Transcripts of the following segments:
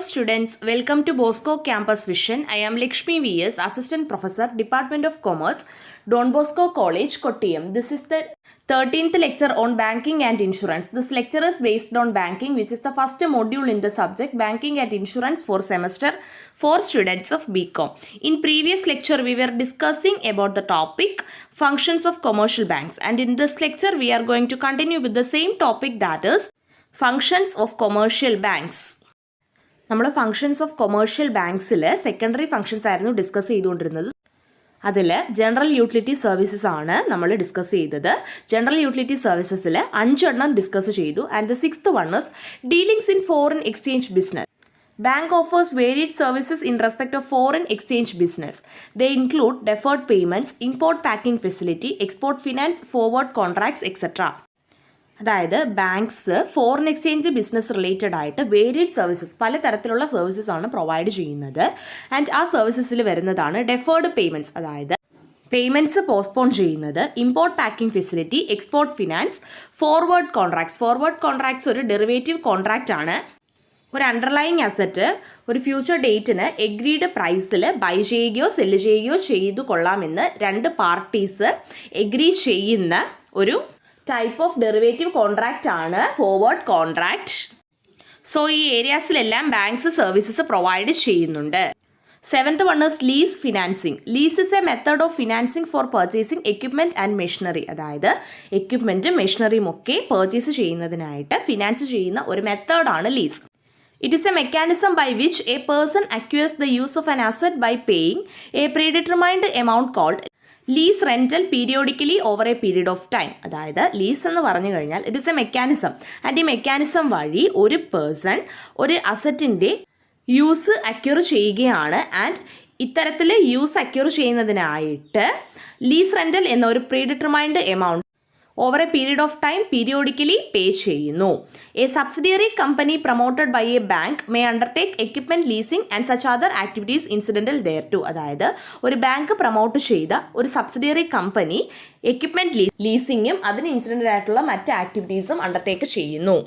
students, welcome to Bosco Campus Vision. I am Lakshmi V.S., Assistant Professor, Department of Commerce, Don Bosco College, Kottayam. This is the 13th lecture on banking and insurance. This lecture is based on banking, which is the first module in the subject banking and insurance for semester for students of BCom. In previous lecture, we were discussing about the topic functions of commercial banks, and in this lecture, we are going to continue with the same topic, that is functions of commercial banks. നമ്മൾ functions of commercial ബാങ്ക്സിൽ secondary functions ആയിരുന്നു discuss ചെയ്തുകൊണ്ടിരുന്നത്. അതിൽ general utility services ആണ് നമ്മൾ discuss ചെയ്തത്. General utility സർവീസസിൽ 5 എണ്ണം discuss ചെയ്തു. And the 6th one is dealings in foreign exchange business. Bank offers varied services in respect of foreign exchange business. They include deferred payments, import packing facility, export finance, forward contracts, etc. അതായത് banks foreign exchange business related ആയിട്ട് varied services, പലതരത്തിലുള്ള services ആണ് provide ചെയ്യുന്നത്. And ആ സർവീസസിൽ വരുന്നതാണ് deferred payments, അതായത് payments postpone ചെയ്യുന്നത്, import packing facility, export finance, forward contracts. Forward contracts ഒരു ഡെറിവേറ്റീവ് കോൺട്രാക്റ്റ് ആണ്. ഒരു അണ്ടർലൈങ് അസറ്റ് ഒരു ഫ്യൂച്ചർ ഡേറ്റിന് എഗ്രീഡ് പ്രൈസിൽ ബൈ ചെയ്യുകയോ സെല്ല് ചെയ്യുകയോ ചെയ്തു കൊള്ളാമെന്ന് രണ്ട് പാർട്ടീസ് എഗ്രി ചെയ്യുന്ന ഒരു ടൈപ്പ് ഓഫ് ഡെറിവേറ്റീവ് കോൺട്രാക്റ്റ് ആണ് ഫോർവേഡ് കോൺട്രാക്റ്റ്. സോ ഈ ഏരിയാസിലെല്ലാം ബാങ്ക്സ് സർവീസസ് പ്രൊവൈഡ് ചെയ്യുന്നുണ്ട്. 7th one is lease financing. Lease is a method of financing for purchasing equipment and machinery. അതായത് എക്യുപ്മെൻറ്റും മെഷീനറിയും ഒക്കെ പർച്ചേസ് ചെയ്യുന്നതിനായിട്ട് ഫിനാൻസ് ചെയ്യുന്ന ഒരു മെത്തേഡാണ് lease. It is a mechanism by which a person acquires the use of an asset by paying a predetermined amount called lease rental periodically over a period of time. അതായത് lease എന്ന് പറഞ്ഞു കഴിഞ്ഞാൽ it is a mechanism. And ഈ mechanism വഴി ഒരു person ഒരു അസറ്റിൻ്റെ use acquire ചെയ്യുകയാണ്. ആൻഡ് ഇത്തരത്തിൽ യൂസ് അക്യൂർ ചെയ്യുന്നതിനായിട്ട് ലീസ് റെൻറ്റൽ എന്ന ഒരു predetermined amount over a period of time periodically pay ചെയ്യുന്നു. A subsidiary company promoted by a bank may undertake equipment leasing and such other activities incidental thereto. അതായത് ഒരു bank promote ചെയ്ത ഒരു subsidiary company equipment ലീസിങ്ങും അതിന് incidental ആയിട്ടുള്ള മറ്റ് ആക്ടിവിറ്റീസും undertake ചെയ്യുന്നു.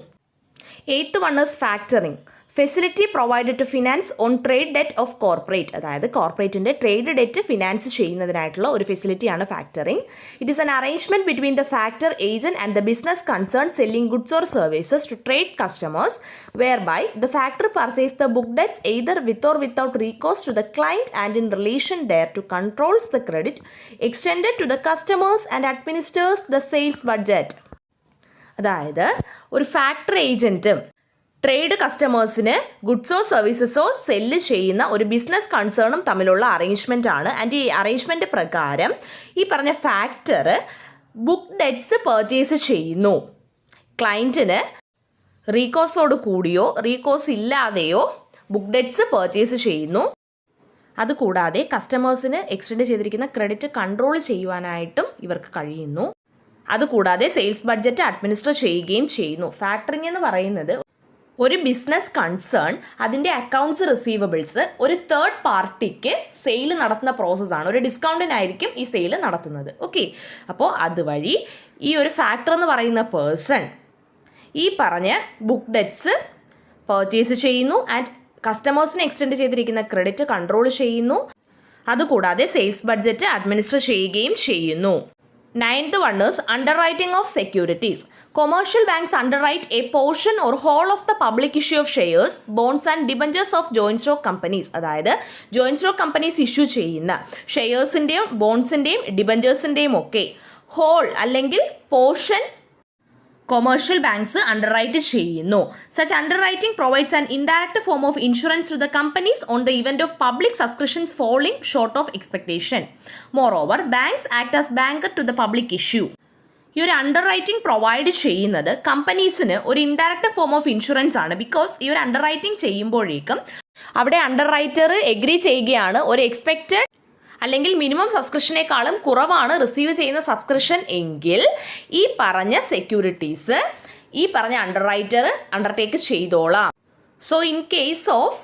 8th one is factoring. Facility provided to finance on trade debt of corporate. അതായത് കോർപ്പറേറ്റിൻ്റെ ട്രേഡ് ഡെറ്റ് ഫിനാൻസ് ചെയ്യുന്നതിനായിട്ടുള്ള ഒരു ഫെസിലിറ്റിയാണ് factoring. It is an arrangement between the factor agent and the business concern selling goods or services to trade customers whereby the factor purchase the book debts either with or without recourse to the client and in relation thereto controls the credit extended to the customers and administers the sales budget. അതായത് ഒരു factor ഏജൻറ്റും trade കസ്റ്റമേഴ്സിന് ഗുഡ്സോ സർവീസസോ cell ചെയ്യുന്ന ഒരു business കൺസേണും തമ്മിലുള്ള arrangement ആണ്. And ഈ arrangement പ്രകാരം ഈ പറഞ്ഞ ഫാക്ടർ ബുക്ക് ഡെറ്റ്സ് പർച്ചേസ് ചെയ്യുന്നു. ക്ലയൻറ്റിന് റീകോസോട് കൂടിയോ റീകോസ് ഇല്ലാതെയോ ബുക്ക് ഡെറ്റ്സ് പർച്ചേസ് ചെയ്യുന്നു. അതുകൂടാതെ കസ്റ്റമേഴ്സിന് എക്സ്റ്റെൻഡ് ചെയ്തിരിക്കുന്ന ക്രെഡിറ്റ് കൺട്രോൾ ചെയ്യുവാനായിട്ടും ഇവർക്ക് കഴിയുന്നു. അതുകൂടാതെ സെയിൽസ് ബഡ്ജറ്റ് അഡ്മിനിസ്റ്റർ ചെയ്യുകയും ചെയ്യുന്നു. ഫാക്ടറിംഗ് എന്ന് പറയുന്നത് ഒരു ബിസിനസ് കൺസേൺ അതിൻ്റെ അക്കൗണ്ട്സ് റിസീവബിൾസ് ഒരു തേർഡ് പാർട്ടിക്ക് സെയിൽ നടത്തുന്ന പ്രോസസ്സാണ്. ഒരു ഡിസ്കൗണ്ടിനായിരിക്കും ഈ സെയിൽ നടത്തുന്നത്. ഓക്കെ, അപ്പോൾ അതുവഴി ഈ ഒരു ഫാക്ടർ എന്ന് പറയുന്ന പേഴ്സൺ ഈ പറഞ്ഞ ബുക്ക് ഡെറ്റ്സ് പർച്ചേസ് ചെയ്യുന്നു ആൻഡ് കസ്റ്റമേഴ്സിന് എക്സ്റ്റെൻഡ് ചെയ്തിരിക്കുന്ന ക്രെഡിറ്റ് കൺട്രോൾ ചെയ്യുന്നു. അതുകൂടാതെ സെയിൽസ് ബഡ്ജറ്റ് അഡ്മിനിസ്റ്റർ ചെയ്യുകയും ചെയ്യുന്നു. 9th one is underwriting of securities. Commercial banks underwrite a portion or whole of the public issue of shares, bonds and debentures of joint stock companies. അതായത് joint stock companies issue ചെയ്യുന്ന ഷെയർസിൻ്റെയും ബോൺസിൻ്റെയും ഡിബഞ്ചേഴ്സിൻ്റെയും ഒക്കെ whole അല്ലെങ്കിൽ portion commercial banks underwrite ചെയ്യുന്നു. Such underwriting provides an indirect form of insurance to the companies on the event of public subscriptions falling short of expectation. Moreover banks act as banker to the public issue. ഈ ഒരു underwriting provide ചെയ്യുന്നത് കമ്പനീസിന് ഒരു indirect form of insurance ആണ്. Because ഈ ഒരു under writing ചെയ്യുമ്പോഴേക്കും അവിടെ അണ്ടർ റൈറ്റർ എഗ്രി ചെയ്യുകയാണ് ഒരു എക്സ്പെക്റ്റഡ് അല്ലെങ്കിൽ മിനിമം സബ്സ്ക്രിപ്ഷനേക്കാളും കുറവാണ് റിസീവ് ചെയ്യുന്ന സബ്സ്ക്രിപ്ഷൻ എങ്കിൽ ഈ പറഞ്ഞ സെക്യൂരിറ്റീസ് ഈ പറഞ്ഞ അണ്ടർ റൈറ്റർ അണ്ടർടേക്ക് ചെയ്തോളാം. So in case of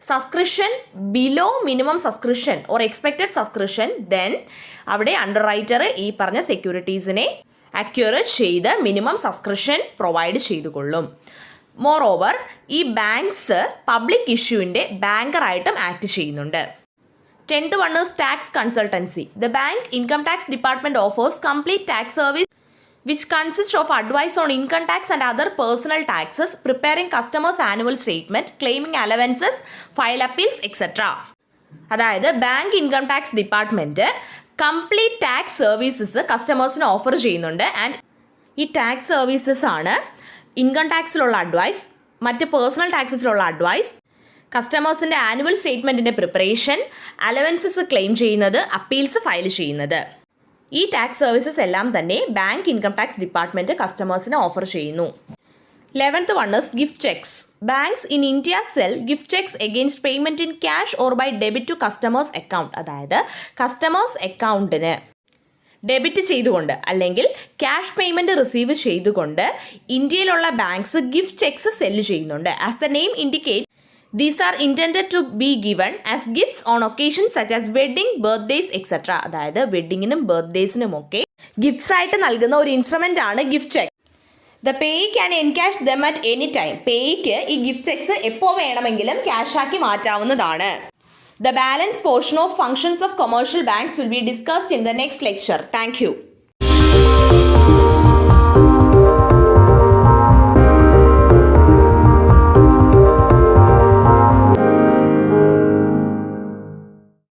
subscription below minimum subscription or expected subscription then അവിടെ അണ്ടർ റൈറ്റർ ഈ പറഞ്ഞ സെക്യൂരിറ്റീസിനെ അക്യൂർ ചെയ്ത് മിനിമം സബ്സ്ക്രിപ്ഷൻ പ്രൊവൈഡ് ചെയ്തുകൊള്ളും. മോർ ഓവർ ഈ ബാങ്ക്സ് പബ്ലിക് ഇഷ്യൂവിൻ്റെ ബാങ്കറായിട്ടും ആക്ട് ചെയ്യുന്നുണ്ട്. 10th one is tax consultancy. The bank income tax department offers complete tax service which consists of advice on income tax and other personal taxes, preparing customers' annual statement, claiming allowances, file appeals, etc. അതായത് bank income tax department complete tax services കസ്റ്റമേഴ്സിന് offer ചെയ്യുന്നുണ്ട്. And ഈ tax services ആണ് income ടാക്സിലുള്ള advice, മറ്റ് personal ടാക്സസിലുള്ള advice, കസ്റ്റമേഴ്സിൻ്റെ annual സ്റ്റേറ്റ്മെൻറ്റിൻ്റെ പ്രിപ്പറേഷൻ, അലവൻസസ് ക്ലെയിം ചെയ്യുന്നത്, അപ്പീൽസ് ഫയൽ ചെയ്യുന്നത്. ഈ ടാക്സ് സർവീസസ് എല്ലാം തന്നെ ബാങ്ക് ഇൻകം ടാക്സ് ഡിപ്പാർട്ട്മെൻറ്റ് കസ്റ്റമേഴ്സിന് ഓഫർ ചെയ്യുന്നു. 11th one is gift checks. Banks in India sell gift checks against payment in cash or by debit to customers account. അതായത് customers അക്കൗണ്ടിന് debit ചെയ്തുകൊണ്ട് അല്ലെങ്കിൽ cash payment receive ചെയ്തുകൊണ്ട് ഇന്ത്യയിലുള്ള banks gift checks cell ചെയ്യുന്നുണ്ട്. As the name indicate, these are intended to be given as gifts on occasions such as wedding, birthdays, etc. അതായത് വെഡ്ഡിങ്ങിനും ബർത്ത്ഡേസിനും ഒക്കെ gifts ആയിട്ട് നൽകുന്ന ഒരു ഇൻസ്ട്രുമെൻ്റ് ആണ് gift cheque. The payee can encash them at any time. പേയിക്ക് ഈ gift cheques എപ്പോൾ വേണമെങ്കിലും ക്യാഷാക്കി മാറ്റാവുന്നതാണ്. The balance portion of functions of commercial banks will be discussed in the next lecture. Thank U.